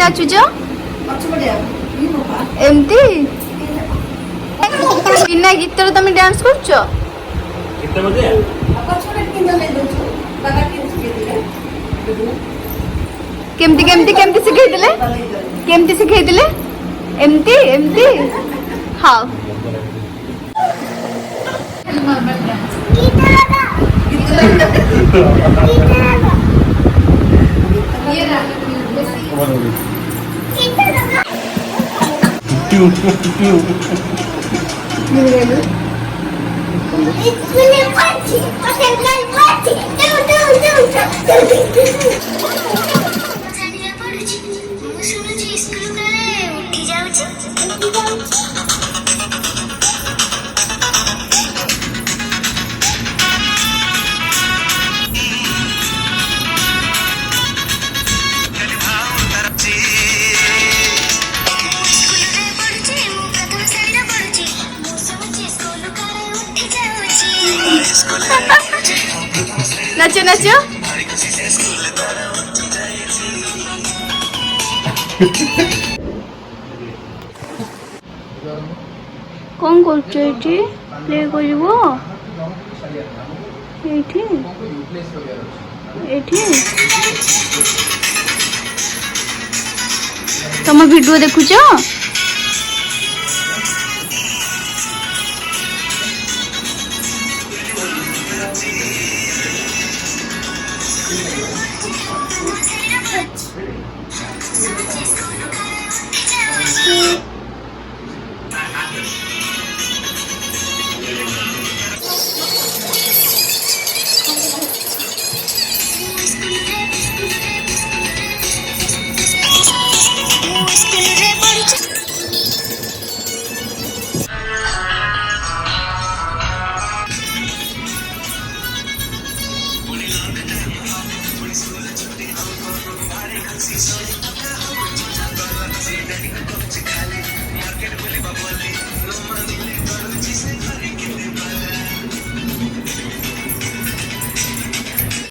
ନାଚୁଛ ଏମିତି ବିନା ଗୀତରେ ତମେ ଡ୍ୟାନ୍ସ କରୁଛ? କେମିତି କେମିତି କେମିତି ଶିଖେଇଥିଲେ? କେମିତି ଶିଖେଇଥିଲେ? ଏମିତି ଏମିତି ହଁ নাচো নাচো কଣ କରୁଛ ଏଠି? ପ୍ଲେ କରିବ ଏଇଠି ଏଇଠି ତମ ଭିଡିଓ ଦେଖୁଛ?